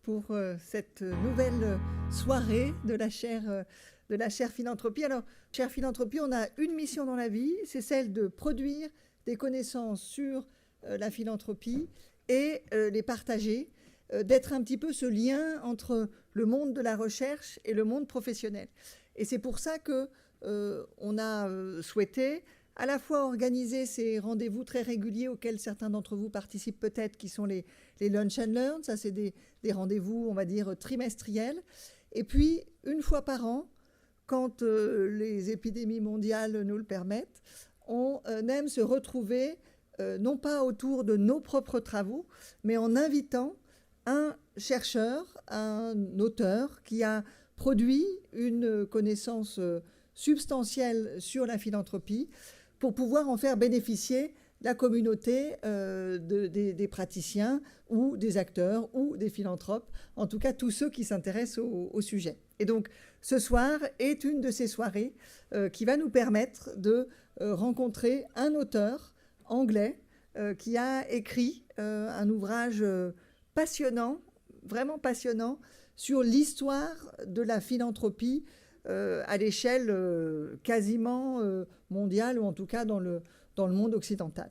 pour cette nouvelle soirée de la chaire Philanthropie. Alors, chaire Philanthropie, on a une mission dans la vie, c'est celle de produire des connaissances sur la philanthropie et les partager, d'être un petit peu ce lien entre le monde de la recherche et le monde professionnel. Et c'est pour ça qu'on a souhaité à la fois organiser ces rendez-vous très réguliers auxquels certains d'entre vous participent peut-être, qui sont les Lunch and Learn. Ça, c'est des rendez-vous, on va dire, trimestriels. Et puis, une fois par an, quand les épidémies mondiales nous le permettent, on aime se retrouver, non pas autour de nos propres travaux, mais en invitant un chercheur, un auteur qui a produit une connaissance substantielle sur la philanthropie pour pouvoir en faire bénéficier la communauté des praticiens ou des acteurs ou des philanthropes, en tout cas tous ceux qui s'intéressent au sujet. Et donc ce soir est une de ces soirées qui va nous permettre de rencontrer un auteur anglais qui a écrit un ouvrage passionnant, vraiment passionnant, sur l'histoire de la philanthropie à l'échelle quasiment mondiale, ou en tout cas dans le monde occidental.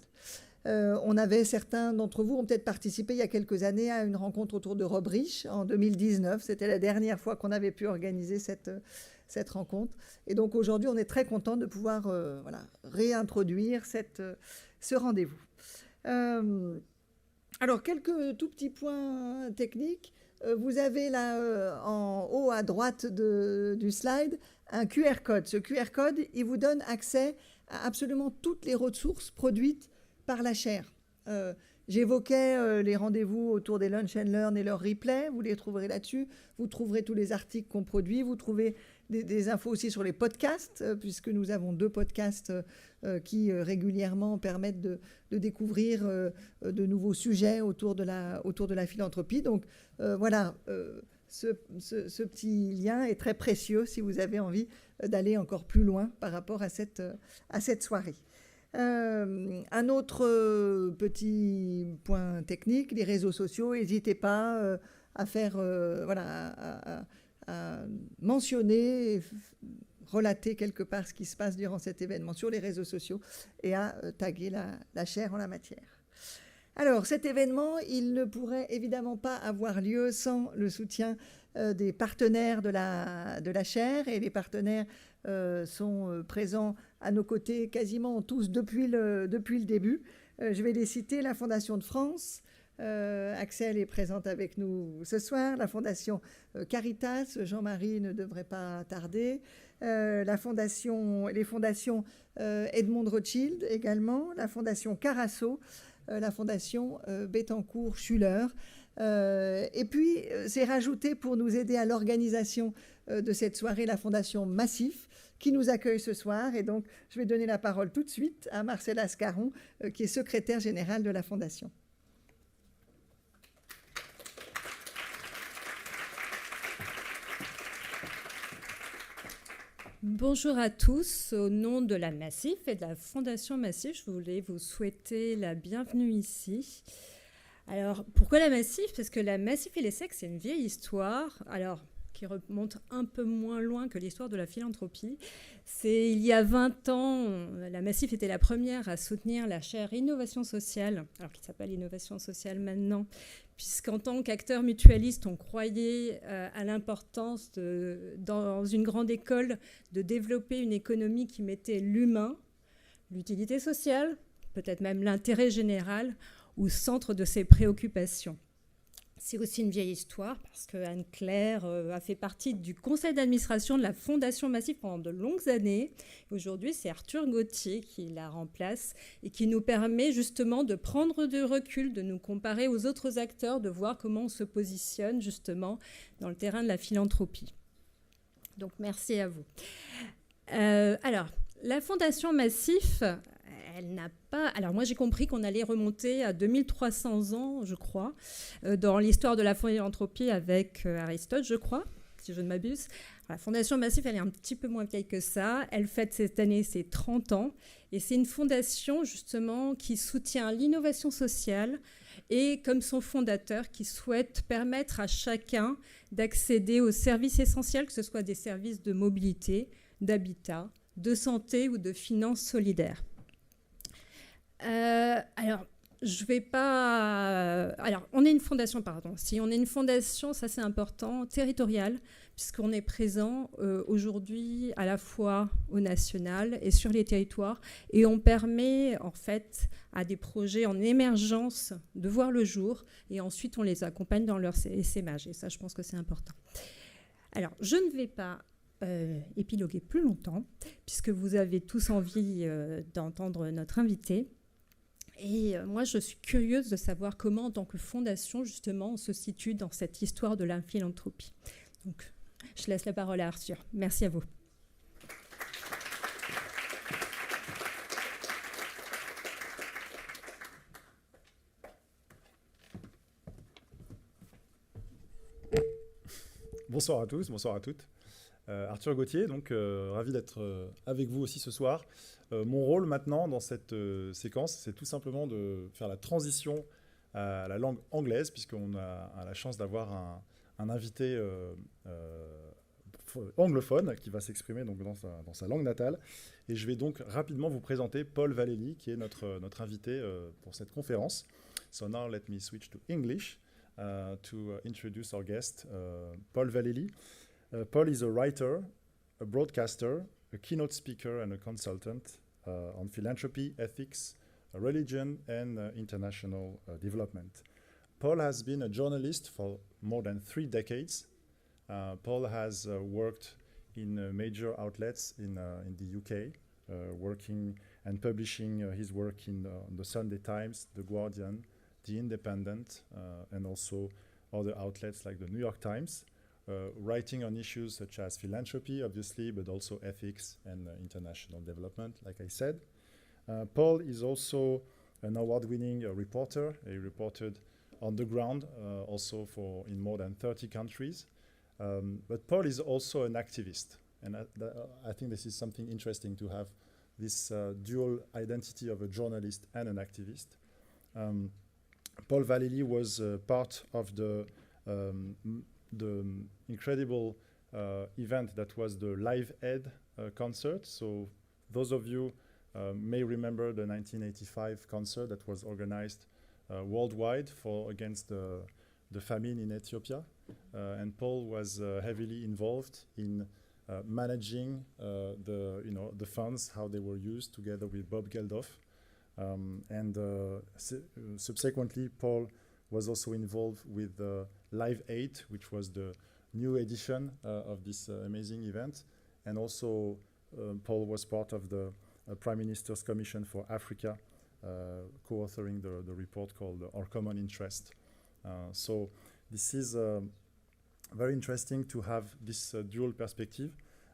Certains d'entre vous ont peut-être participé il y a quelques années à une rencontre autour de Rob Rich en 2019. C'était la dernière fois qu'on avait pu organiser cette rencontre. Et donc aujourd'hui, on est très content de pouvoir réintroduire ce rendez-vous. Alors, quelques tout petits points techniques. Vous avez là, en haut à droite du slide, un QR code. Ce QR code, il vous donne accès à absolument toutes les ressources produites par la chaire. J'évoquais les rendez-vous autour des Lunch and Learn et leurs replays. Vous les trouverez là-dessus. Vous trouverez tous les articles qu'on produit. Vous trouvez des infos aussi sur les podcasts, puisque nous avons 2 podcasts qui régulièrement permettent de découvrir de nouveaux sujets autour de la philanthropie. Donc voilà, ce petit lien est très précieux si vous avez envie d'aller encore plus loin par rapport à cette soirée. Un autre petit point technique, les réseaux sociaux, n'hésitez pas à faire, à mentionner et relater quelque part ce qui se passe durant cet événement sur les réseaux sociaux et à taguer la chaire en la matière. Alors, cet événement, il ne pourrait évidemment pas avoir lieu sans le soutien des partenaires de la chaire, et les partenaires sont présents à nos côtés quasiment tous depuis le début. Je vais les citer: la Fondation de France, Axel est présente avec nous ce soir, la Fondation Caritas, Jean-Marie ne devrait pas tarder, les fondations Edmond Rothschild également, la Fondation Carasso, la Fondation Bettencourt-Schuller. Et puis, c'est rajouté pour nous aider à l'organisation de cette soirée la Fondation MACIF, qui nous accueille ce soir. Et donc, je vais donner la parole tout de suite à Marcella Ascaron, qui est secrétaire générale de la Fondation. Bonjour à tous. Au nom de la MACIF et de la Fondation MACIF, je voulais vous souhaiter la bienvenue ici. Alors, pourquoi la MACIF ? Parce que la MACIF et l'ESSEC, c'est une vieille histoire, qui remonte un peu moins loin que l'histoire de la philanthropie. C'est il y a 20 ans, la MACIF était la première à soutenir la chaire Innovation sociale, alors qui s'appelle Innovation sociale maintenant, puisqu'en tant qu'acteur mutualiste, on croyait à l'importance dans une grande école de développer une économie qui mettait l'humain, l'utilité sociale, peut-être même l'intérêt général, au centre de ses préoccupations. C'est aussi une vieille histoire parce que Anne-Claire a fait partie du conseil d'administration de la Fondation MACIF pendant de longues années. Aujourd'hui, c'est Arthur Gauthier qui la remplace et qui nous permet justement de prendre du recul, de nous comparer aux autres acteurs, de voir comment on se positionne justement dans le terrain de la philanthropie. Donc, merci à vous. Alors, la Fondation MACIF, elle n'a pas... Alors moi, j'ai compris qu'on allait remonter à 2300 ans, je crois, dans l'histoire de la philanthropie avec Aristotle, je crois, si je ne m'abuse. La Fondation MACIF, elle est un petit peu moins vieille que ça. Elle fête cette année ses 30 ans. Et c'est une fondation, justement, qui soutient l'innovation sociale, et comme son fondateur qui souhaite permettre à chacun d'accéder aux services essentiels, que ce soit des services de mobilité, d'habitat, de santé ou de finances solidaires. Alors, je vais pas... Alors, on est une fondation, pardon. Si on est une fondation, ça c'est important, territoriale, puisqu'on est présent aujourd'hui à la fois au national et sur les territoires. Et on permet, en fait, à des projets en émergence de voir le jour. Et ensuite, on les accompagne dans leur essaimage. Et ça, je pense que c'est important. Alors, je ne vais pas épiloguer plus longtemps, puisque vous avez tous envie d'entendre notre invité. Et moi, je suis curieuse de savoir comment, en tant que fondation, justement, on se situe dans cette histoire de la philanthropie. Donc, je laisse la parole à Arthur. Merci à vous. Bonsoir à tous, bonsoir à toutes. Arthur Gauthier, donc ravi d'être avec vous aussi ce soir. Mon rôle maintenant dans cette séquence, c'est tout simplement de faire la transition à la langue anglaise, puisqu'on a la chance d'avoir un invité anglophone qui va s'exprimer donc dans sa langue natale. Et je vais donc rapidement vous présenter Paul Vallely, qui est notre invité pour cette conférence. So now let me switch to English to introduce our guest, Paul Vallely. Paul is a writer, a broadcaster, a keynote speaker and a consultant on philanthropy, ethics, religion and international development. Paul has been a journalist for more than 3 decades. Paul has worked in major outlets in the UK, working and publishing his work in the Sunday Times, The Guardian, The Independent, and also other outlets like the New York Times. Writing on issues such as philanthropy, obviously, but also ethics and international development, like I said. Paul is also an award-winning reporter. He reported on the ground, also in more than 30 countries. But Paul is also an activist. And I think this is something interesting to have this dual identity of a journalist and an activist. Paul Vallely was part of the incredible event that was the Live Aid concert. So those of you may remember the 1985 concert that was organized worldwide against the famine in Ethiopia. And Paul was heavily involved in managing the funds, how they were used, together with Bob Geldof. Subsequently, Paul was also involved with Live Aid, which was the new edition of this amazing event. And also, Paul was part of the Prime Minister's Commission for Africa, co-authoring the report called Our Common Interest. So this is very interesting to have this dual perspective.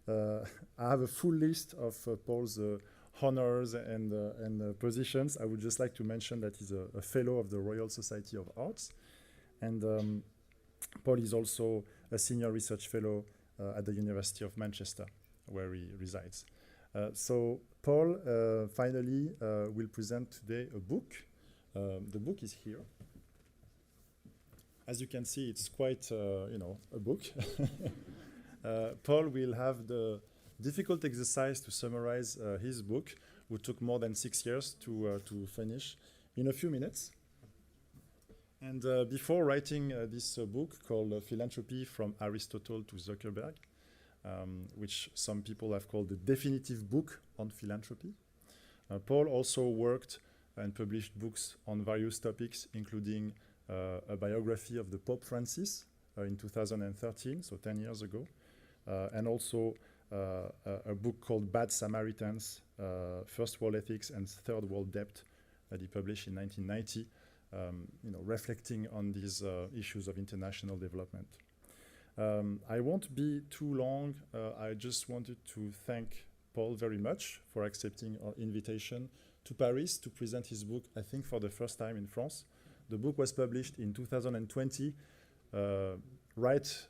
I have a full list of Paul's honors and positions. I would just like to mention that he's a fellow of the Royal Society of Arts. And Paul is also a senior research fellow at the University of Manchester, where he resides. So Paul finally will present today a book. The book is here. As you can see, it's quite, a book. Paul will have the difficult exercise to summarize his book, which took more than 6 years to finish, in a few minutes. And before writing this book called Philanthropy from Aristotle to Zuckerberg, which some people have called the definitive book on philanthropy, Paul also worked and published books on various topics, including a biography of the Pope Francis in 2013, so 10 years ago, and also a book called Bad Samaritans, First World Ethics and Third World Debt that he published in 1990, reflecting on these issues of international development. I won't be too long. I just wanted to thank Paul very much for accepting our invitation to Paris to present his book, I think for the first time in France. The book was published in 2020, right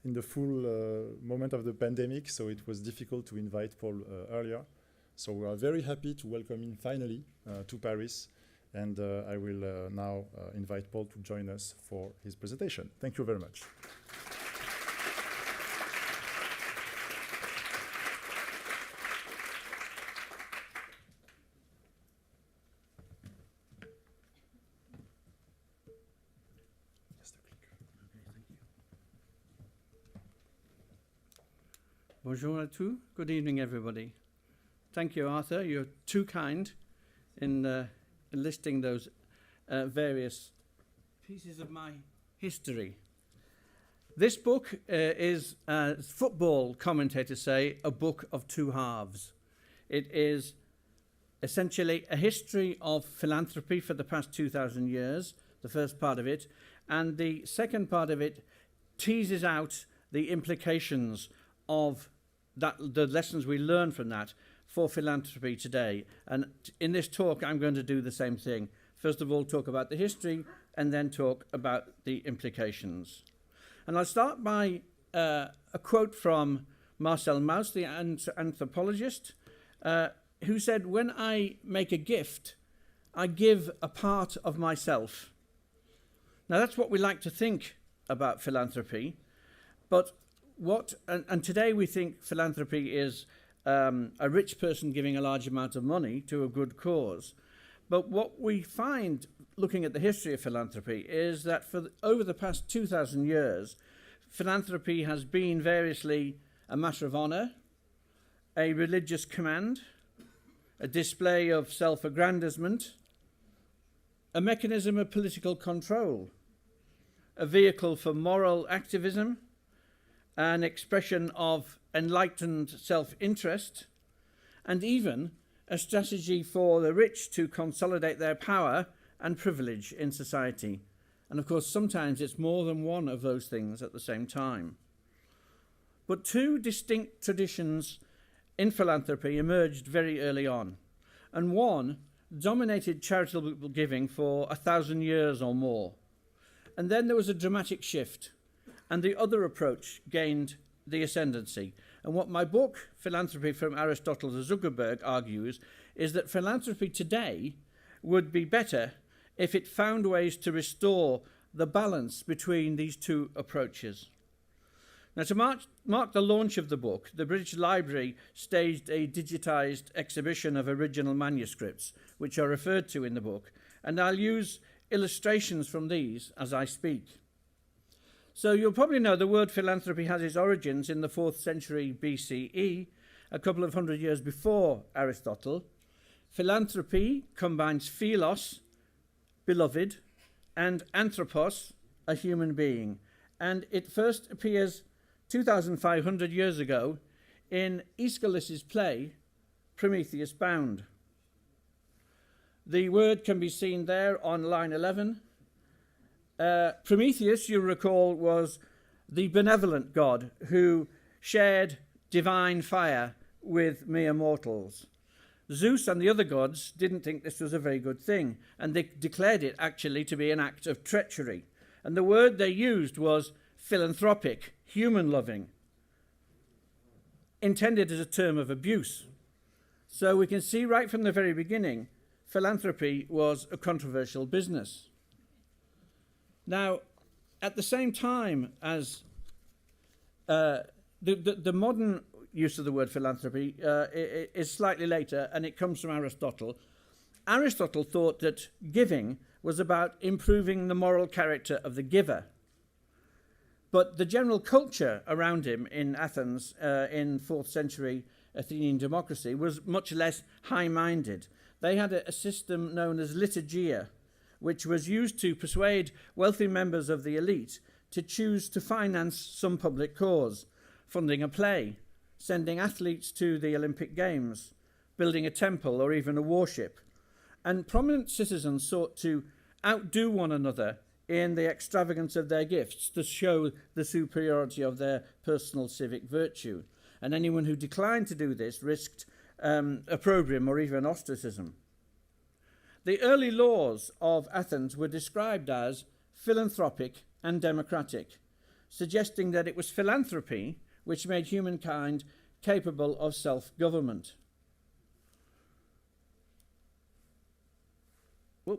in the full moment of the pandemic, so it was difficult to invite Paul earlier. So we are very happy to welcome him finally to Paris And I will now invite Paul to join us for his presentation. Thank you very much. Bonjour à tous. Good evening, everybody. Thank you, Arthur. You're too kind in listing those various pieces of my history. This book is, as football commentators say, a book of two halves. It is essentially a history of philanthropy for the past 2,000 years, the first part of it, and the second part of it teases out the implications of that, the lessons we learn from that for philanthropy today. And in this talk, I'm going to do the same thing. First of all, talk about the history, and then talk about the implications. And I'll start by a quote from Marcel Mauss, the anthropologist, who said, "When I make a gift, I give a part of myself." Now, that's what we like to think about philanthropy, but and today we think philanthropy is a rich person giving a large amount of money to a good cause. But what we find, looking at the history of philanthropy, is that over the past 2,000 years, philanthropy has been variously a matter of honour, a religious command, a display of self-aggrandizement, a mechanism of political control, a vehicle for moral activism, an expression of enlightened self-interest, and even a strategy for the rich to consolidate their power and privilege in society. And of course, sometimes it's more than one of those things at the same time. But two distinct traditions in philanthropy emerged very early on, and one dominated charitable giving for 1,000 years or more. And then there was a dramatic shift, and the other approach gained the ascendancy. And what my book, Philanthropy from Aristotle to Zuckerberg, argues is that philanthropy today would be better if it found ways to restore the balance between these two approaches. Now, to mark the launch of the book, the British Library staged a digitised exhibition of original manuscripts, which are referred to in the book, and I'll use illustrations from these as I speak. So you'll probably know the word philanthropy has its origins in the 4th century BCE, a couple of hundred years before Aristotle. Philanthropy combines philos, beloved, and anthropos, a human being. And it first appears 2,500 years ago in Aeschylus's play, Prometheus Bound. The word can be seen there on line 11. Prometheus, you'll recall, was the benevolent god who shared divine fire with mere mortals. Zeus and the other gods didn't think this was a very good thing, and they declared it actually to be an act of treachery. And the word they used was philanthropic, human-loving, intended as a term of abuse. So we can see right from the very beginning, philanthropy was a controversial business. Now, at the same time as the modern use of the word philanthropy is slightly later, and it comes from Aristotle. Aristotle thought that giving was about improving the moral character of the giver. But the general culture around him in Athens in 4th century Athenian democracy was much less high-minded. They had a system known as liturgia, which was used to persuade wealthy members of the elite to choose to finance some public cause, funding a play, sending athletes to the Olympic Games, building a temple or even a warship. And prominent citizens sought to outdo one another in the extravagance of their gifts to show the superiority of their personal civic virtue. And anyone who declined to do this risked opprobrium or even ostracism. The early laws of Athens were described as philanthropic and democratic, suggesting that it was philanthropy which made humankind capable of self-government.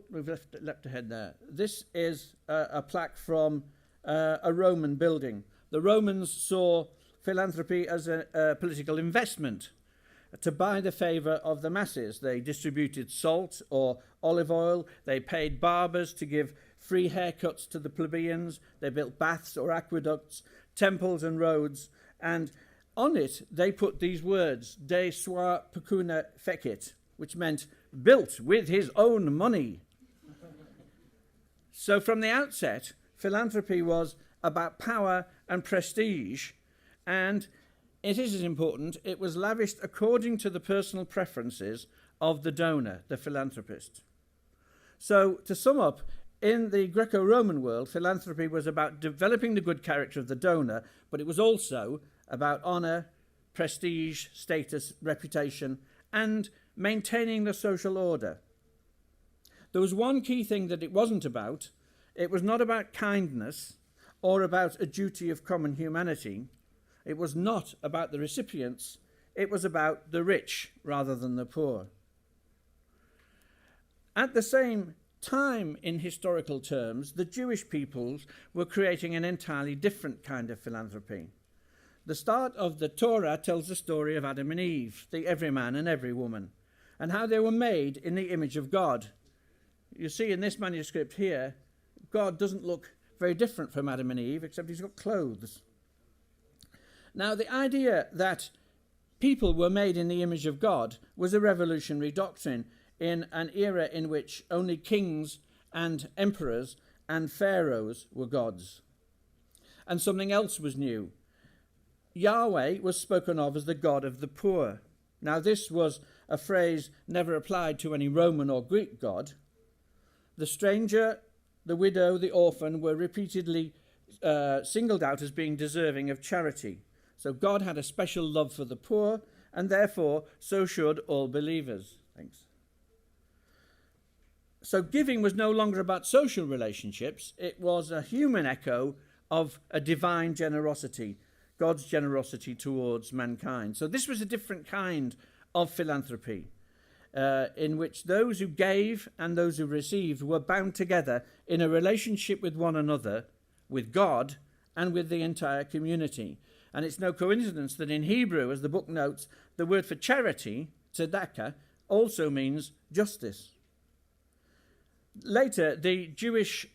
we've leapt ahead there. This is a plaque from a Roman building. The Romans saw philanthropy as a political investment to buy the favour of the masses. They distributed salt or olive oil. They paid barbers to give free haircuts to the plebeians. They built baths or aqueducts, temples and roads. And on it, they put these words, de sua pecuna fecit, which meant built with his own money. So from the outset, philanthropy was about power and prestige, and it is important, it was lavished according to the personal preferences of the donor, the philanthropist. So to sum up, in the Greco-Roman world, philanthropy was about developing the good character of the donor, but it was also about honour, prestige, status, reputation, and maintaining the social order. There was one key thing that it wasn't about. It was not about kindness or about a duty of common humanity. It was not about the recipients. It was about the rich rather than the poor. At the same time, in historical terms, the Jewish peoples were creating an entirely different kind of philanthropy. The start of the Torah tells the story of Adam and Eve, the every man and every woman, and how they were made in the image of God. You see in this manuscript here, God doesn't look very different from Adam and Eve, except he's got clothes. Now, the idea that people were made in the image of God was a revolutionary doctrine in an era in which only kings and emperors and pharaohs were gods. And something else was new. Yahweh was spoken of as the God of the poor. Now, this was a phrase never applied to any Roman or Greek god. The stranger, the widow, the orphan were repeatedly singled out as being deserving of charity. So God had a special love for the poor, and therefore so should all believers. Thanks. So giving was no longer about social relationships. It was a human echo of a divine generosity, God's generosity towards mankind. So this was a different kind of philanthropy, in which those who gave and those who received were bound together in a relationship with one another, with God, and with the entire community. And it's no coincidence that in Hebrew, as the book notes, the word for charity, tzedakah, also means justice. Later, the Jewish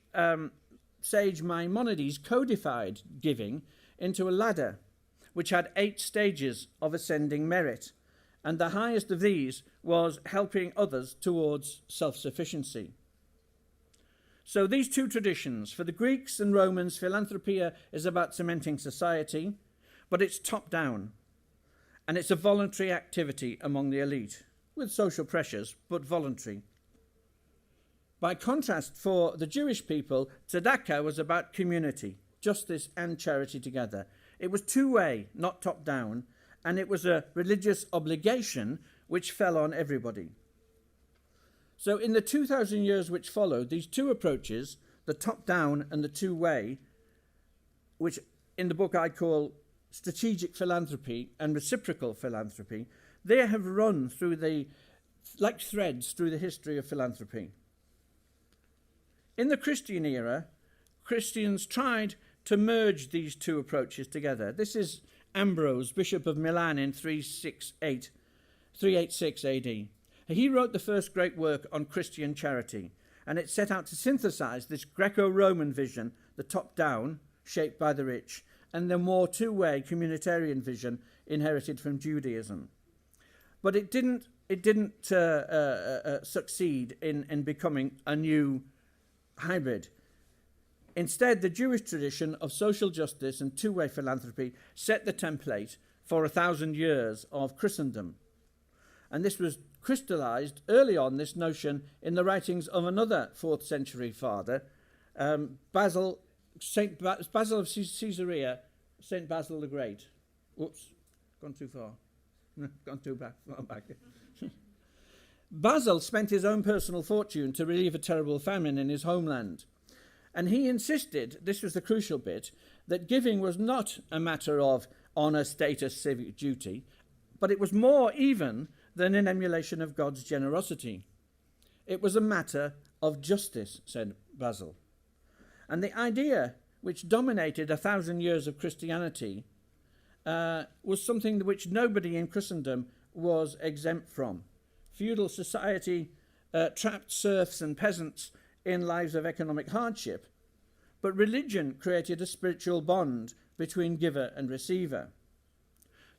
sage Maimonides codified giving into a ladder, which had 8 stages of ascending merit. And the highest of these was helping others towards self-sufficiency. So these two traditions, for the Greeks and Romans, philanthropia is about cementing society, but it's top-down, and it's a voluntary activity among the elite, with social pressures, but voluntary. By contrast, for the Jewish people, tzedakah was about community, justice and charity together. It was two-way, not top-down, and it was a religious obligation which fell on everybody. So in the 2,000 years which followed, these two approaches, the top-down and the two-way, which in the book I call strategic philanthropy and reciprocal philanthropy, they have run through like threads through the history of philanthropy. In the Christian era, Christians tried to merge these two approaches together. This is Ambrose, Bishop of Milan in 386 AD. He wrote the first great work on Christian charity, and it set out to synthesize this Greco-Roman vision, the top-down, shaped by the rich, and the more two-way communitarian vision inherited from Judaism. But it didn't succeed in becoming a new hybrid. Instead, the Jewish tradition of social justice and two-way philanthropy set the template for 1,000 years of Christendom. And this was crystallized early on, this notion, in the writings of another 4th century father, Basil of Caesarea, St. Basil the Great. Whoops, gone too far. Gone too far back. Basil spent his own personal fortune to relieve a terrible famine in his homeland. And he insisted, this was the crucial bit, that giving was not a matter of honour, status, civic duty, but it was more even than an emulation of God's generosity. It was a matter of justice, said Basil. And the idea which dominated 1,000 years of Christianity was something which nobody in Christendom was exempt from. Feudal society trapped serfs and peasants in lives of economic hardship, but religion created a spiritual bond between giver and receiver.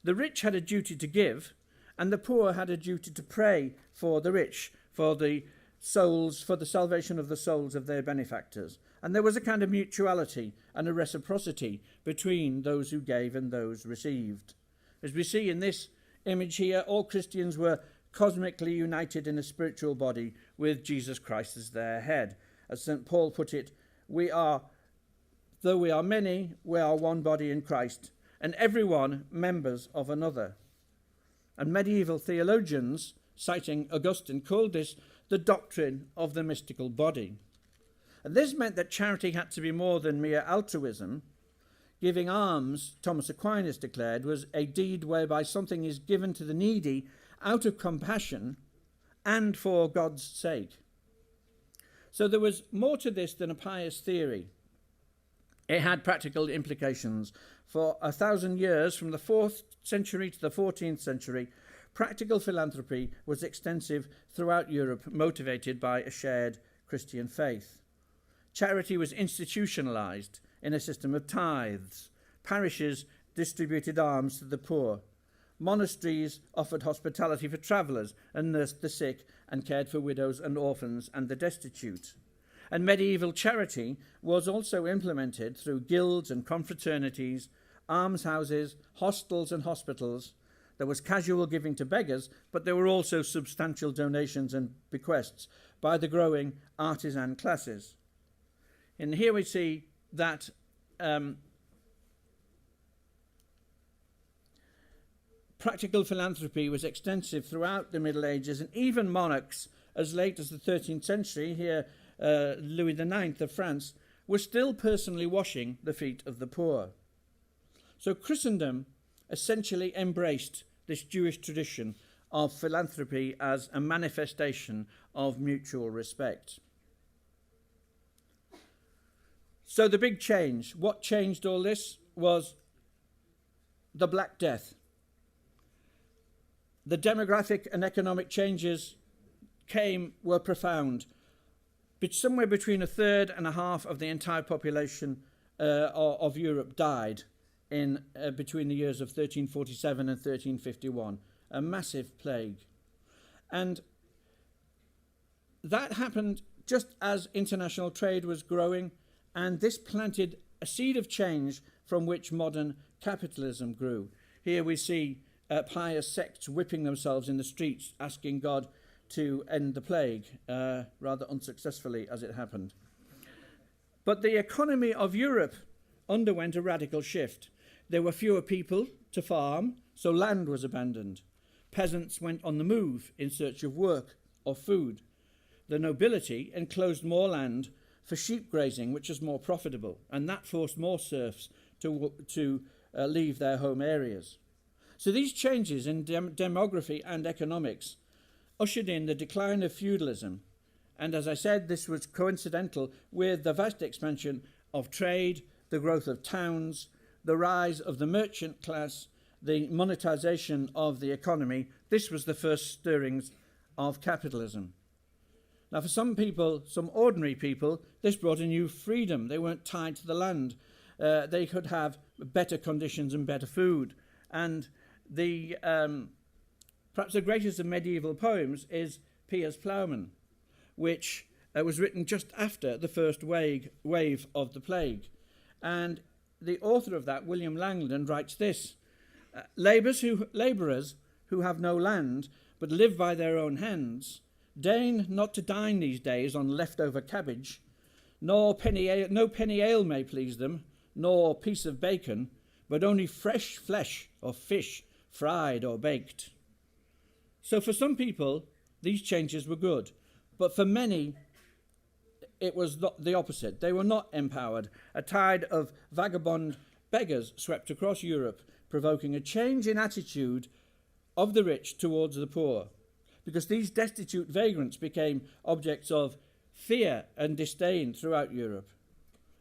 The rich had a duty to give, and the poor had a duty to pray for the rich, for the souls, for the salvation of the souls of their benefactors. And there was a kind of mutuality and a reciprocity between those who gave and those received. As we see in this image here, all Christians were cosmically united in a spiritual body with Jesus Christ as their head. As St. Paul put it, though we are many, we are one body in Christ, and everyone members of another. And medieval theologians, citing Augustine, called this the doctrine of the mystical body. And this meant that charity had to be more than mere altruism. Giving alms, Thomas Aquinas declared, was a deed whereby something is given to the needy out of compassion and for God's sake. So there was more to this than a pious theory. It had practical implications. For 1,000 years, from the 4th century to the 14th century, practical philanthropy was extensive throughout Europe, motivated by a shared Christian faith. Charity was institutionalized in a system of tithes. Parishes distributed alms to the poor. Monasteries offered hospitality for travellers and nursed the sick and cared for widows and orphans and the destitute. And medieval charity was also implemented through guilds and confraternities, almshouses, hostels and hospitals. There was casual giving to beggars, but there were also substantial donations and bequests by the growing artisan classes. And here we see that practical philanthropy was extensive throughout the Middle Ages, and even monarchs as late as the 13th century, here Louis IX of France, were still personally washing the feet of the poor. So Christendom essentially embraced this Jewish tradition of philanthropy as a manifestation of mutual respect. So the big change, what changed all this, was the Black Death. The demographic and economic changes were profound. But somewhere between a third and a half of the entire population of Europe died in between the years of 1347 and 1351, a massive plague. And that happened just as international trade was growing, and this planted a seed of change from which modern capitalism grew. Here we see pious sects whipping themselves in the streets, asking God to end the plague, rather unsuccessfully as it happened. But the economy of Europe underwent a radical shift. There were fewer people to farm, so land was abandoned. Peasants went on the move in search of work or food. The nobility enclosed more land for sheep grazing, which was more profitable, and that forced more serfs to leave their home areas. So these changes in demography and economics ushered in the decline of feudalism, and as I said, this was coincidental with the vast expansion of trade, the growth of towns, the rise of the merchant class, the monetization of the economy. This was the first stirrings of capitalism. Now, for some people, some ordinary people, this brought a new freedom. They weren't tied to the land. They could have better conditions and better food. And perhaps the greatest of medieval poems is Piers Plowman, which was written just after the first wave of the plague. And the author of that, William Langland, writes this: labourers who have no land but live by their own hands deign not to dine these days on leftover cabbage, no penny ale may please them, nor piece of bacon, but only fresh flesh or fish, fried or baked. So for some people, these changes were good, but for many, it was the opposite. They were not empowered. A tide of vagabond beggars swept across Europe, provoking a change in attitude of the rich towards the poor. because these destitute vagrants became objects of fear and disdain throughout Europe.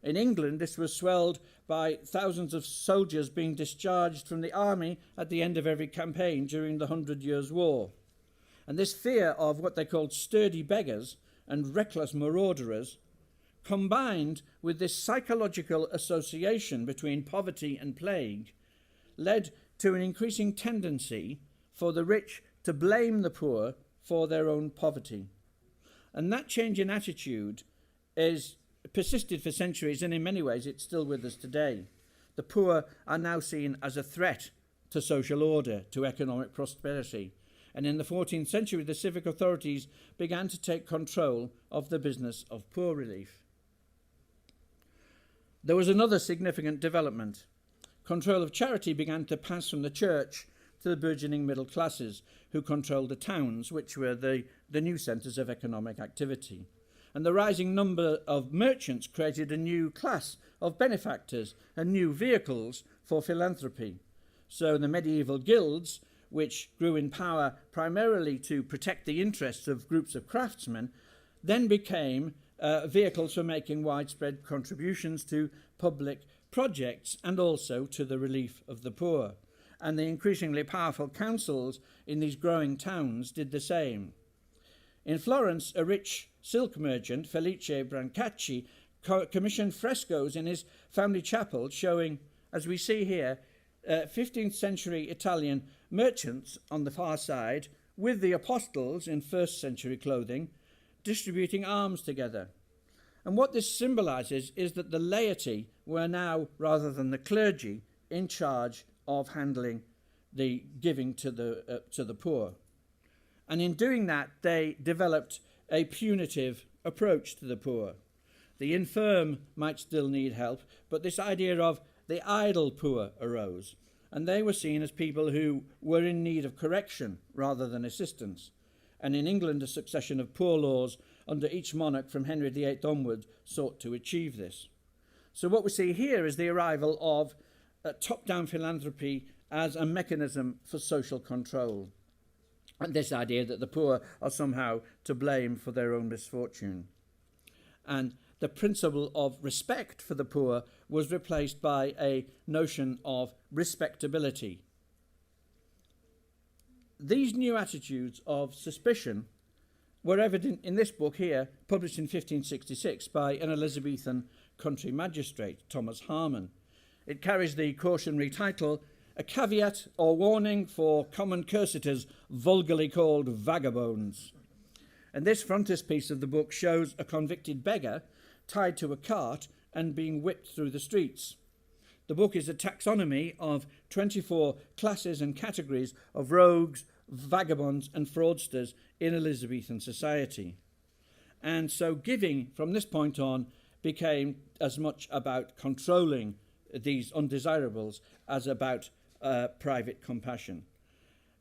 In England, this was swelled by thousands of soldiers being discharged from the army at the end of every campaign during the 100 Years' War. And this fear of what they called sturdy beggars and reckless marauders, combined with this psychological association between poverty and plague, led to an increasing tendency for the rich to blame the poor for their own poverty. And that change in attitude is persisted for centuries, and in many ways it's still with us today. The poor are now seen as a threat to social order, to economic prosperity. And in the 14th century, the civic authorities began to take control of the business of poor relief. There was another significant development. Control of charity began to pass from the church to the burgeoning middle classes, who controlled the towns, which were the new centres of economic activity. And the rising number of merchants created a new class of benefactors and new vehicles for philanthropy. So the medieval guilds, which grew in power primarily to protect the interests of groups of craftsmen, then became vehicles for making widespread contributions to public projects and also to the relief of the poor. And the increasingly powerful councils in these growing towns did the same. In Florence, a rich silk merchant, Felice Brancacci, commissioned frescoes in his family chapel showing, as we see here, 15th century Italian merchants on the far side with the apostles in 1st century clothing distributing alms together. And what this symbolises is that the laity were now, rather than the clergy, in charge of handling the giving to the poor. And in doing that, they developed a punitive approach to the poor. The infirm might still need help, but this idea of the idle poor arose, and they were seen as people who were in need of correction rather than assistance. And in England, a succession of poor laws under each monarch from Henry VIII onward sought to achieve this. So what we see here is the arrival of top-down philanthropy as a mechanism for social control, and this idea that the poor are somehow to blame for their own misfortune. And the principle of respect for the poor was replaced by a notion of respectability. These new attitudes of suspicion were evident in this book here, published in 1566 by an Elizabethan country magistrate, Thomas Harman. It carries the cautionary title, A Caveat or Warning for Common Cursitors, vulgarly called Vagabonds. And this frontispiece of the book shows a convicted beggar tied to a cart and being whipped through the streets. The book is a taxonomy of 24 classes and categories of rogues, vagabonds and fraudsters in Elizabethan society. And so giving from this point on became as much about controlling these undesirables as about private compassion.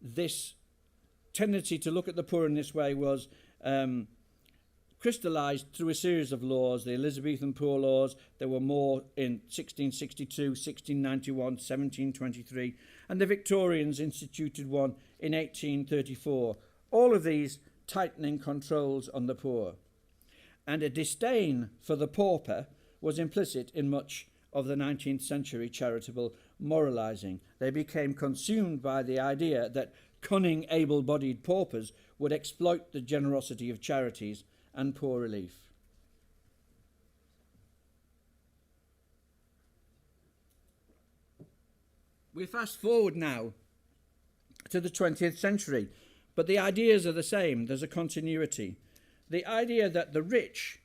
This tendency to look at the poor in this way was crystallized through a series of laws, the Elizabethan Poor Laws. There were more in 1662, 1691, 1723, and the Victorians instituted one in 1834. All of these tightening controls on the poor. And a disdain for the pauper was implicit in much of the 19th century charitable moralizing. They became consumed by the idea that cunning, able-bodied paupers would exploit the generosity of charities and poor relief. We fast forward now to the 20th century, but the ideas are the same. There's a continuity. The idea that the rich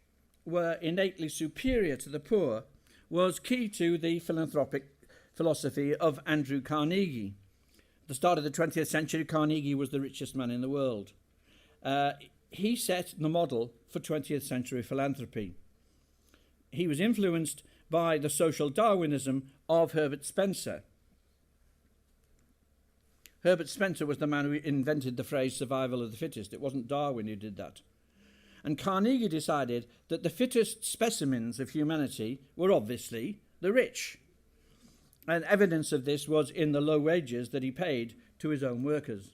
were innately superior to the poor was key to the philanthropic philosophy of Andrew Carnegie. At the start of the 20th century, Carnegie was the richest man in the world. He set the model for 20th century philanthropy. He was influenced by the social Darwinism of Herbert Spencer. Herbert Spencer was the man who invented the phrase survival of the fittest. It wasn't Darwin who did that. And Carnegie decided that the fittest specimens of humanity were obviously the rich. And evidence of this was in the low wages that he paid to his own workers.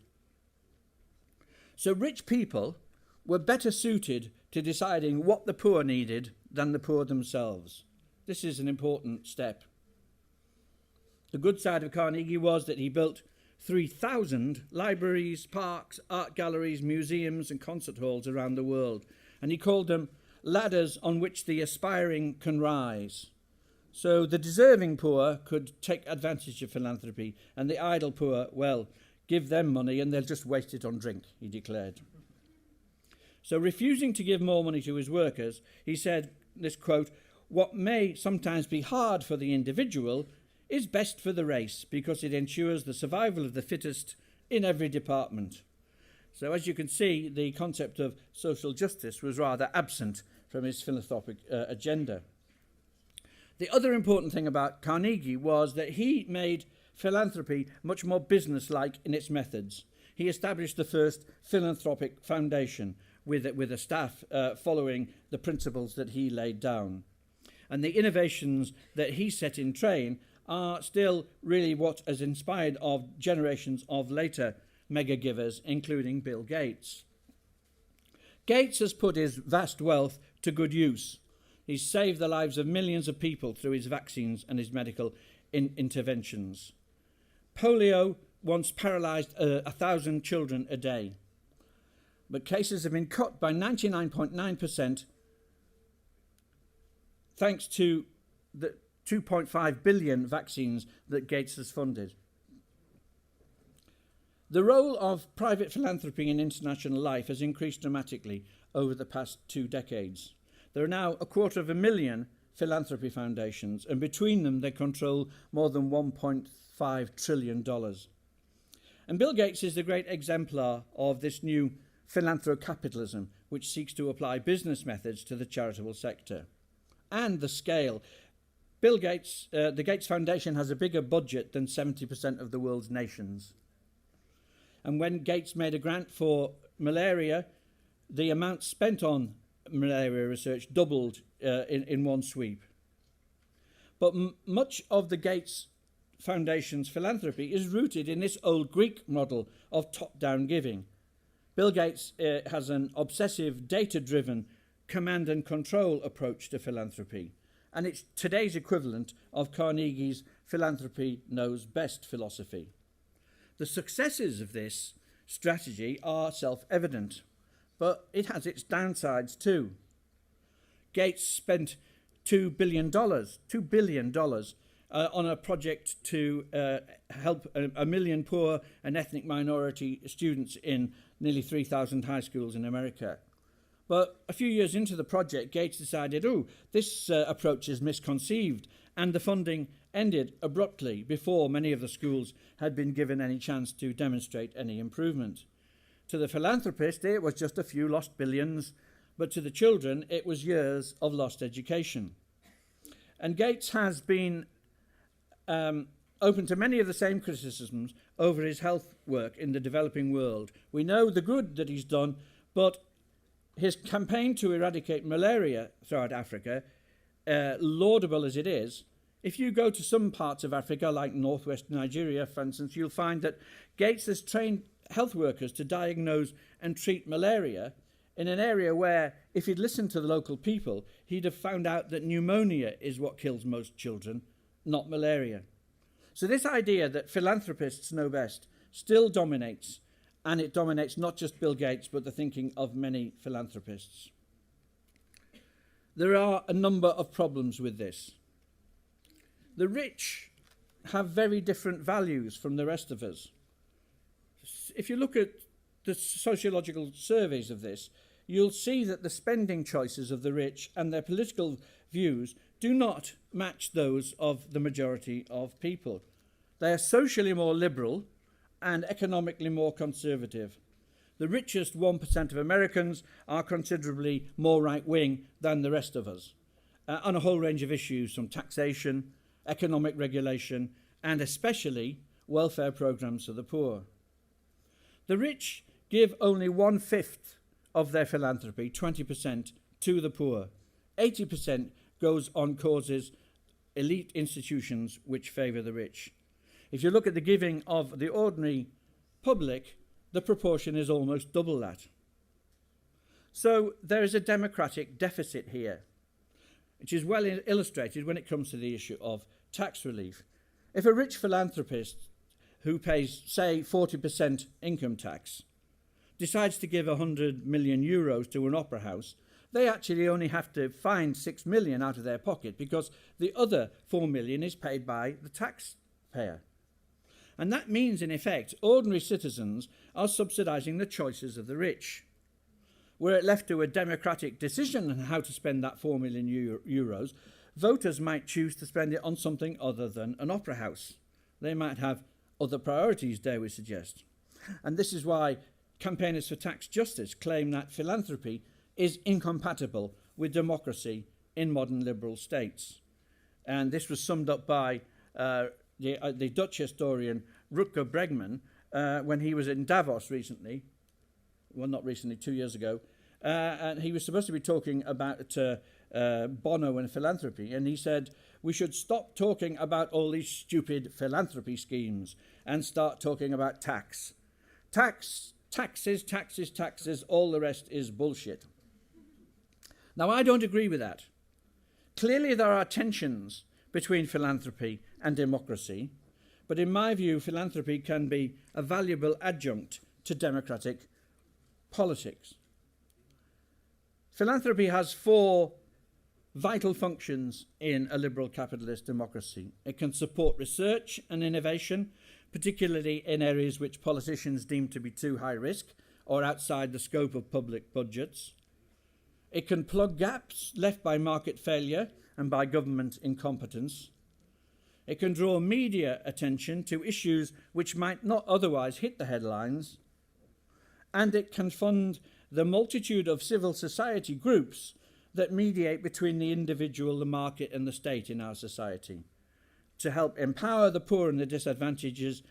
So rich people were better suited to deciding what the poor needed than the poor themselves. This is an important step. The good side of Carnegie was that he built 3,000 libraries, parks, art galleries, museums and concert halls around the world. And he called them ladders on which the aspiring can rise. So the deserving poor could take advantage of philanthropy, and the idle poor, well, give them money and they'll just waste it on drink, he declared. So refusing to give more money to his workers, he said, this quote, "What may sometimes be hard for the individual is best for the race because it ensures the survival of the fittest in every department." So as you can see, the concept of social justice was rather absent from his philanthropic agenda. The other important thing about Carnegie was that he made philanthropy much more business-like in its methods. He established the first philanthropic foundation with a staff following the principles that he laid down. And the innovations that he set in train are still really what has inspired of generations of later mega givers, including Bill Gates. Gates has put his vast wealth to good use. He's saved the lives of millions of people through his vaccines and his medical interventions. Polio once paralysed 1,000 children a day, but cases have been cut by 99.9% thanks to the 2.5 billion vaccines that Gates has funded. The role of private philanthropy in international life has increased dramatically over the past 2 decades. There are now 250,000 philanthropy foundations, and between them they control more than $1.5 trillion. And Bill Gates is the great exemplar of this new philanthrocapitalism, which seeks to apply business methods to the charitable sector. And the scale. Bill Gates, the Gates Foundation has a bigger budget than 70% of the world's nations. And when Gates made a grant for malaria, the amount spent on malaria research doubled in one sweep. But much of the Gates Foundation's philanthropy is rooted in this old Greek model of top-down giving. Bill Gates has an obsessive, data-driven, command and control approach to philanthropy, and it's today's equivalent of Carnegie's philanthropy knows best philosophy. The successes of this strategy are self-evident, but it has its downsides too. Gates spent $2 billion on a project to help 1 million poor and ethnic minority students in nearly 3,000 high schools in America. But a few years into the project, Gates decided, this approach is misconceived, and the funding ended abruptly before many of the schools had been given any chance to demonstrate any improvement. To the philanthropist, it was just a few lost billions, but to the children, it was years of lost education. And Gates has been open to many of the same criticisms over his health work in the developing world. We know the good that he's done, but his campaign to eradicate malaria throughout Africa, laudable as it is, if you go to some parts of Africa, like northwest Nigeria, for instance, you'll find that Gates has trained health workers to diagnose and treat malaria in an area where, if he'd listened to the local people, he'd have found out that pneumonia is what kills most children, not malaria. So this idea that philanthropists know best still dominates, and it dominates not just Bill Gates, but the thinking of many philanthropists. There are a number of problems with this. The rich have very different values from the rest of us. If you look at the sociological surveys of this, you'll see that the spending choices of the rich and their political views do not match those of the majority of people. They are socially more liberal and economically more conservative. The richest 1% of Americans are considerably more right-wing than the rest of us, on a whole range of issues, from taxation, economic regulation, and especially welfare programs for the poor. The rich give only 1/5 of their philanthropy, 20%, to the poor. 80% goes on causes, elite institutions which favour the rich. If you look at the giving of the ordinary public, the proportion is almost double that. So there is a democratic deficit here, which is well illustrated when it comes to the issue of tax relief. If a rich philanthropist who pays, say, 40% income tax decides to give 100 million euros to an opera house, they actually only have to find 6 million out of their pocket because the other 4 million is paid by the taxpayer. And that means, in effect, ordinary citizens are subsidising the choices of the rich. Were it left to a democratic decision on how to spend that 4 million euros, voters might choose to spend it on something other than an opera house. They might have other priorities, dare we suggest. And this is why campaigners for tax justice claim that philanthropy is incompatible with democracy in modern liberal states. And this was summed up by the Dutch historian Rutger Bregman when he was in Davos recently. Well, not recently, 2 years ago. And he was supposed to be talking about Bono and philanthropy. And he said, we should stop talking about all these stupid philanthropy schemes and start talking about tax. Taxes, all the rest is bullshit. Now, I don't agree with that. Clearly, there are tensions between philanthropy and democracy, but in my view, philanthropy can be a valuable adjunct to democratic politics. Philanthropy has 4 vital functions in a liberal capitalist democracy. It can support research and innovation, particularly in areas which politicians deem to be too high risk or outside the scope of public budgets. It can plug gaps left by market failure and by government incompetence. It can draw media attention to issues which might not otherwise hit the headlines. And it can fund the multitude of civil society groups that mediate between the individual, the market, and the state in our society, to help empower the poor and the disadvantaged,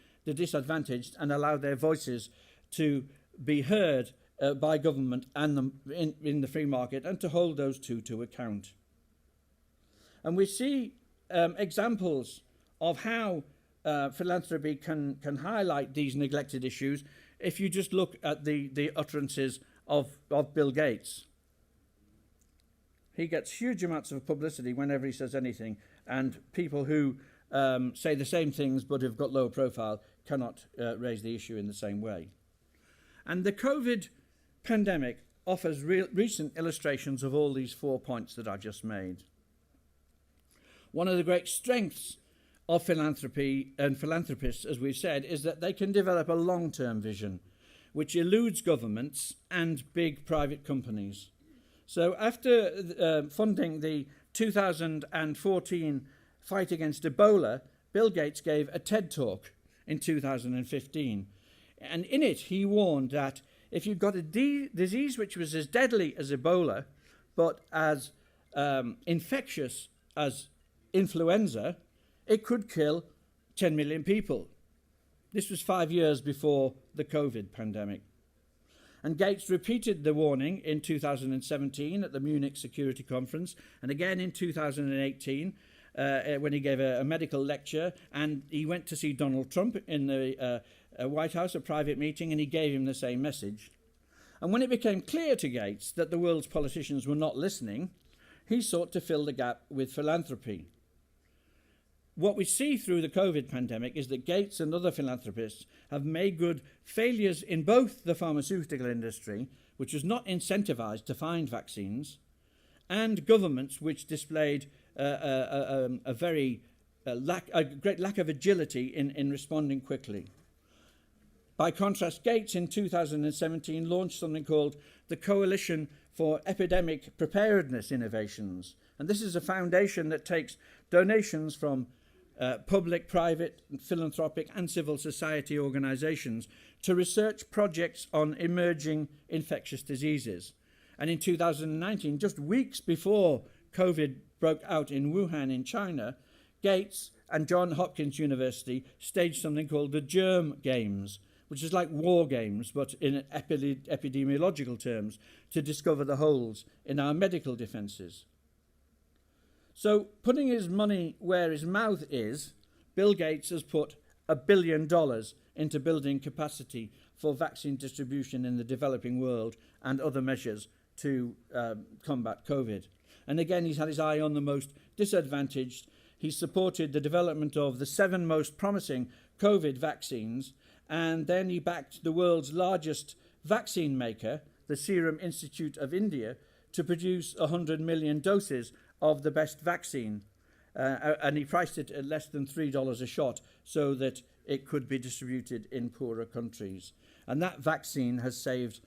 and allow their voices to be heard by government and in the free market, and to hold those two to account. And we see examples of how philanthropy can highlight these neglected issues if you just look at the utterances of Bill Gates. He gets huge amounts of publicity whenever he says anything, and people who say the same things but have got lower profile cannot raise the issue in the same way. And the COVID pandemic offers recent illustrations of all these 4 points that I just made. One of the great strengths of philanthropy and philanthropists, as we've said, is that they can develop a long-term vision which eludes governments and big private companies. So after funding the 2014 fight against Ebola, Bill Gates gave a TED talk in 2015. And in it, he warned that if you've got a disease which was as deadly as Ebola, but as infectious as influenza, it could kill 10 million people. This was 5 years before the COVID pandemic. And Gates repeated the warning in 2017 at the Munich Security Conference, and again in 2018 when he gave a medical lecture, and he went to see Donald Trump in the White House, a private meeting, and he gave him the same message. And when it became clear to Gates that the world's politicians were not listening, he sought to fill the gap with philanthropy. What we see through the COVID pandemic is that Gates and other philanthropists have made good failures in both the pharmaceutical industry, which was not incentivized to find vaccines, and governments which displayed a great lack of agility in responding quickly. By contrast, Gates in 2017 launched something called the Coalition for Epidemic Preparedness Innovations. And this is a foundation that takes donations from public, private, philanthropic and civil society organizations to research projects on emerging infectious diseases. And in 2019, just weeks before COVID broke out in Wuhan in China, Gates and Johns Hopkins University staged something called the Germ Games, which is like war games, but in epidemiological terms, to discover the holes in our medical defenses. So, putting his money where his mouth is, Bill Gates has put $1 billion into building capacity for vaccine distribution in the developing world and other measures to combat COVID. And again, he's had his eye on the most disadvantaged. He supported the development of the 7 most promising COVID vaccines, and then he backed the world's largest vaccine maker, the Serum Institute of India, to produce 100 million doses of the best vaccine. And he priced it at less than $3 a shot so that it could be distributed in poorer countries. And that vaccine has saved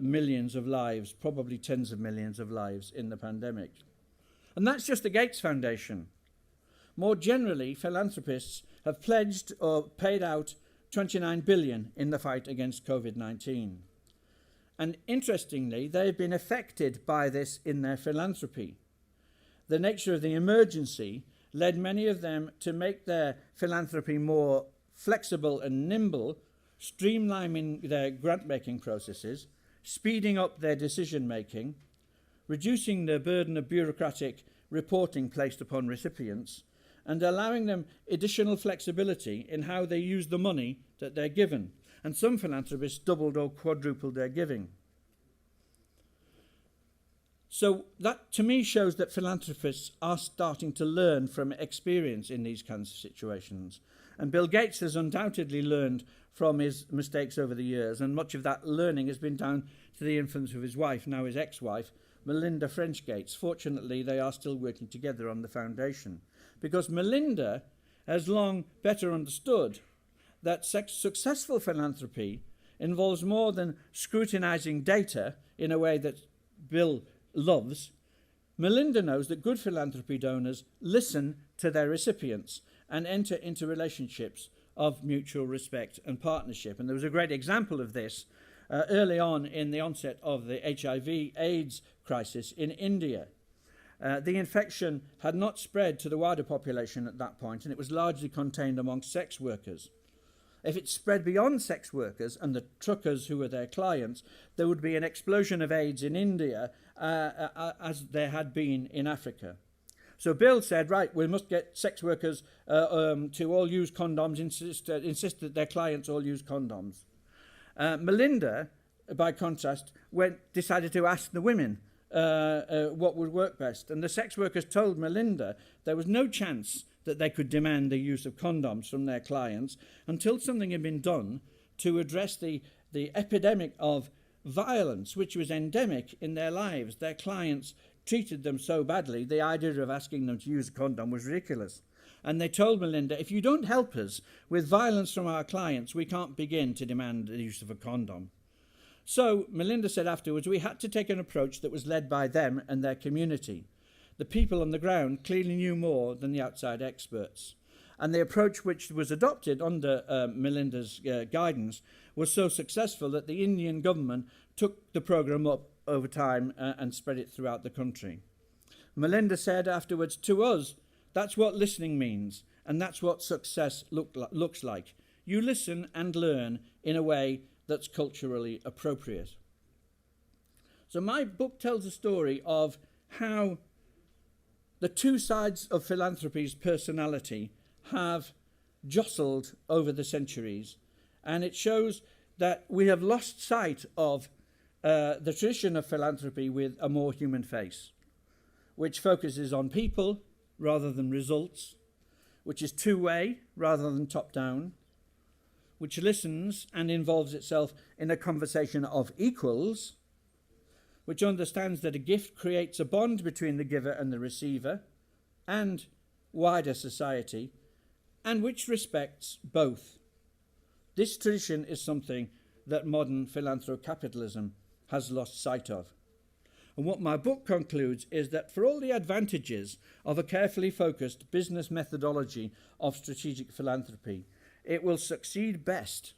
millions of lives, probably tens of millions of lives in the pandemic. And that's just the Gates Foundation. More generally, philanthropists have pledged or paid out 29 billion in the fight against COVID-19. And interestingly, they've been affected by this in their philanthropy. The nature of the emergency led many of them to make their philanthropy more flexible and nimble, streamlining their grant-making processes, speeding up their decision-making, reducing the burden of bureaucratic reporting placed upon recipients, and allowing them additional flexibility in how they use the money that they're given. And some philanthropists doubled or quadrupled their giving. So that, to me, shows that philanthropists are starting to learn from experience in these kinds of situations. And Bill Gates has undoubtedly learned from his mistakes over the years, and much of that learning has been down to the influence of his wife, now his ex-wife, Melinda French Gates. Fortunately, they are still working together on the foundation, because Melinda has long better understood that successful philanthropy involves more than scrutinizing data in a way that Bill loves. Melinda knows that good philanthropy donors listen to their recipients and enter into relationships of mutual respect and partnership. And there was a great example of this early on in the onset of the HIV/AIDS crisis in India. The infection had not spread to the wider population at that point, and it was largely contained amongst sex workers. If it spread beyond sex workers and the truckers who were their clients, there would be an explosion of AIDS in India as there had been in Africa. So Bill said, right, we must get sex workers to all use condoms, insist that their clients all use condoms. Melinda, by contrast, decided to ask the women what would work best. And the sex workers told Melinda there was no chance that they could demand the use of condoms from their clients until something had been done to address the epidemic of violence, which was endemic in their lives. Their clients treated them so badly, the idea of asking them to use a condom was ridiculous. And they told Melinda, if you don't help us with violence from our clients, we can't begin to demand the use of a condom. So Melinda said afterwards, we had to take an approach that was led by them and their community. The people on the ground clearly knew more than the outside experts. And the approach which was adopted under Melinda's guidance was so successful that the Indian government took the program up over time and spread it throughout the country. Melinda said afterwards, to us, that's what listening means, and that's what success looks like. You listen and learn in a way that's culturally appropriate. So my book tells a story of how the two sides of philanthropy's personality have jostled over the centuries, and it shows that we have lost sight of the tradition of philanthropy with a more human face, which focuses on people rather than results, which is two-way rather than top-down, which listens and involves itself in a conversation of equals, which understands that a gift creates a bond between the giver and the receiver and wider society, and which respects both. This tradition is something that modern philanthrocapitalism has lost sight of. And what my book concludes is that for all the advantages of a carefully focused business methodology of strategic philanthropy, it will succeed best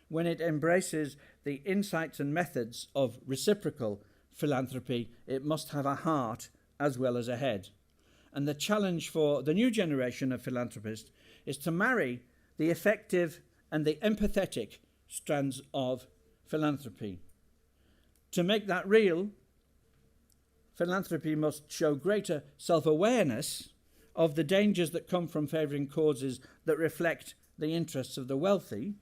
when it embraces the insights and methods of reciprocal philanthropy. It must have a heart as well as a head. And the challenge for the new generation of philanthropists is to marry the effective and the empathetic strands of philanthropy. To make that real, philanthropy must show greater self-awareness of the dangers that come from favouring causes that reflect the interests of the wealthy.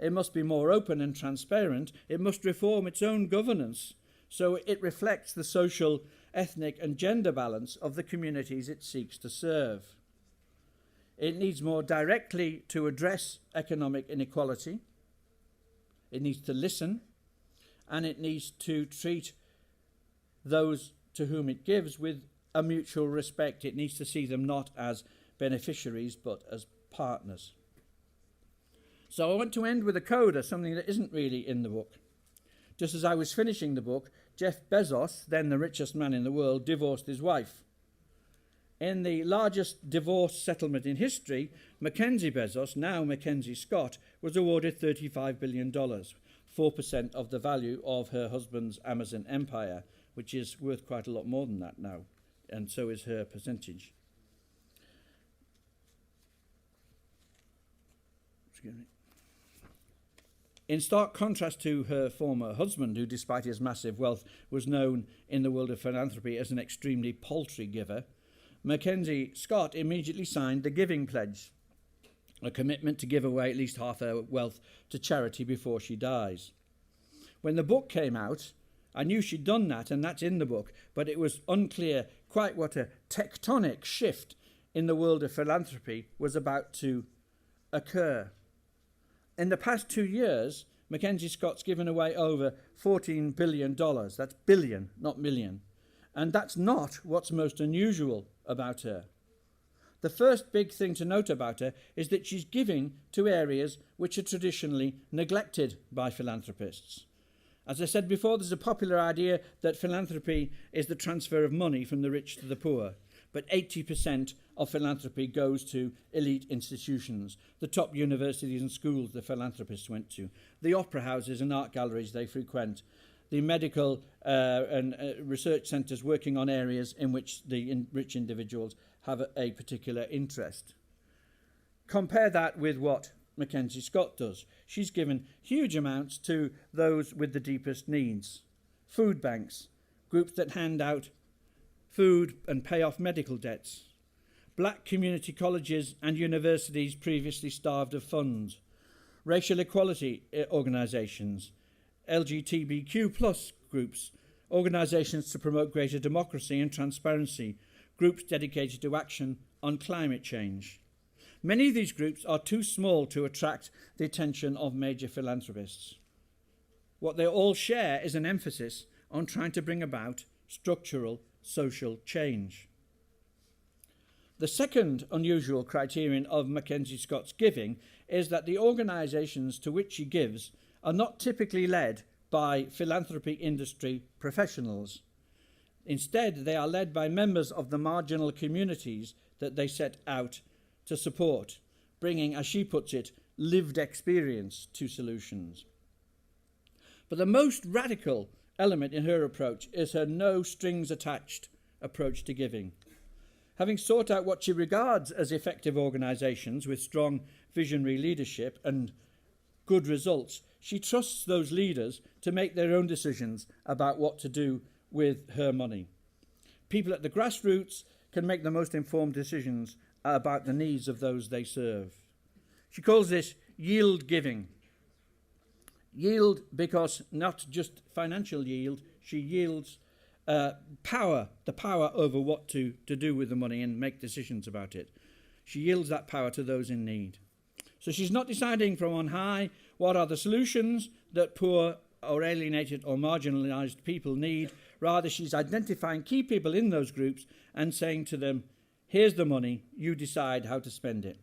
It must be more open and transparent. It must reform its own governance so it reflects the social, ethnic and gender balance of the communities it seeks to serve. It needs more directly to address economic inequality. It needs to listen, and it needs to treat those to whom it gives with a mutual respect. It needs to see them not as beneficiaries but as partners. So I want to end with a coda, something that isn't really in the book. Just as I was finishing the book, Jeff Bezos, then the richest man in the world, divorced his wife. In the largest divorce settlement in history, Mackenzie Bezos, now Mackenzie Scott, was awarded $35 billion, 4% of the value of her husband's Amazon empire, which is worth quite a lot more than that now, and so is her percentage. Excuse me. In stark contrast to her former husband, who, despite his massive wealth, was known in the world of philanthropy as an extremely paltry giver, Mackenzie Scott immediately signed the Giving Pledge, a commitment to give away at least half her wealth to charity before she dies. When the book came out, I knew she'd done that, and that's in the book, but it was unclear quite what a tectonic shift in the world of philanthropy was about to occur. In the past 2 years, Mackenzie Scott's given away over $14 billion. That's billion, not million. And that's not what's most unusual about her. The first big thing to note about her is that she's giving to areas which are traditionally neglected by philanthropists. As I said before, there's a popular idea that philanthropy is the transfer of money from the rich to the poor. But 80% of philanthropy goes to elite institutions, the top universities and schools the philanthropists went to, the opera houses and art galleries they frequent, the medical and research centres working on areas in which the rich individuals have a particular interest. Compare that with what Mackenzie Scott does. She's given huge amounts to those with the deepest needs. Food banks, groups that hand out food and pay off medical debts. Black community colleges and universities previously starved of funds. Racial equality organisations, LGBTQ plus groups, organisations to promote greater democracy and transparency, groups dedicated to action on climate change. Many of these groups are too small to attract the attention of major philanthropists. What they all share is an emphasis on trying to bring about structural social change. The second unusual criterion of Mackenzie Scott's giving is that the organisations to which she gives are not typically led by philanthropy industry professionals. Instead, they are led by members of the marginal communities that they set out to support, bringing, as she puts it, lived experience to solutions. But the most radical element in her approach is her no-strings-attached approach to giving. Having sought out what she regards as effective organisations with strong visionary leadership and good results, she trusts those leaders to make their own decisions about what to do with her money. People at the grassroots can make the most informed decisions about the needs of those they serve. She calls this yield giving. Yield because not just financial yield, she yields power, the power over what to do with the money and make decisions about it. She yields that power to those in need. So she's not deciding from on high what are the solutions that poor or alienated or marginalised people need. Rather, she's identifying key people in those groups and saying to them, here's the money, you decide how to spend it.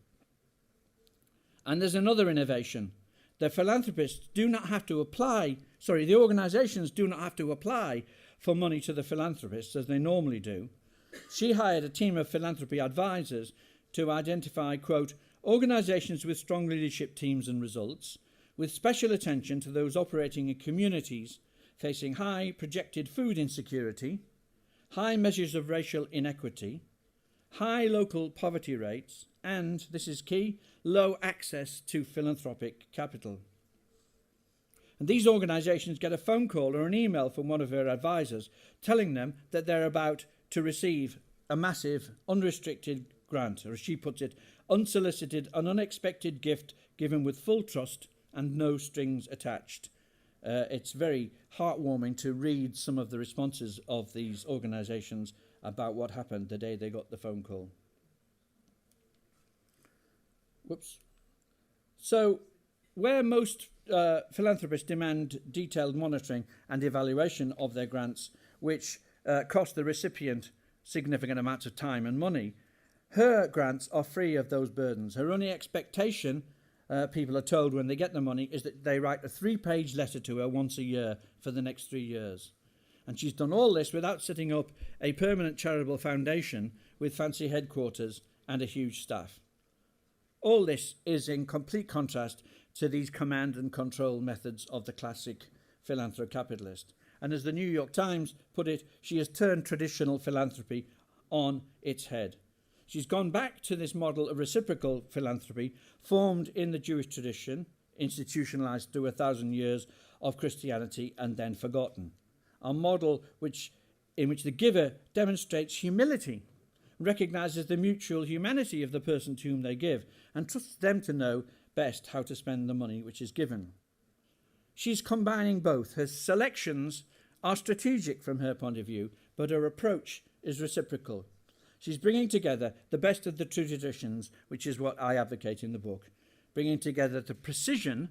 And there's another innovation. The philanthropists do not have to the organisations do not have to apply for money to the philanthropists as they normally do. She hired a team of philanthropy advisors to identify, quote, organisations with strong leadership teams and results, with special attention to those operating in communities facing high projected food insecurity, high measures of racial inequity, high local poverty rates, and, this is key, low access to philanthropic capital. And these organisations get a phone call or an email from one of her advisors telling them that they're about to receive a massive, unrestricted grant, or as she puts it, unsolicited and unexpected gift given with full trust and no strings attached. It's very heartwarming to read some of the responses of these organisations about what happened the day they got the phone call. Whoops. So, where most philanthropists demand detailed monitoring and evaluation of their grants, which cost the recipient significant amounts of time and money, her grants are free of those burdens. Her only expectation, people are told when they get the money, is that they write a 3-page letter to her once a year for the next 3 years. And she's done all this without setting up a permanent charitable foundation with fancy headquarters and a huge staff. All this is in complete contrast to these command and control methods of the classic philanthrocapitalist. And as the New York Times put it, she has turned traditional philanthropy on its head. She's gone back to this model of reciprocal philanthropy formed in the Jewish tradition, institutionalized through 1,000 years of Christianity and then forgotten. A model in which the giver demonstrates humility, recognizes the mutual humanity of the person to whom they give, and trusts them to know best how to spend the money which is given. She's combining both. Her selections are strategic from her point of view, but her approach is reciprocal. She's bringing together the best of the two traditions, which is what I advocate in the book, bringing together the precision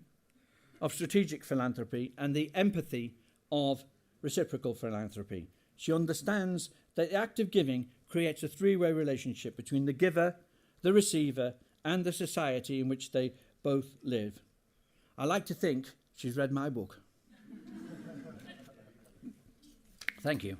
of strategic philanthropy and the empathy of reciprocal philanthropy. She understands that the act of giving creates a three-way relationship between the giver, the receiver, and the society in which they both live. I like to think she's read my book. Thank you.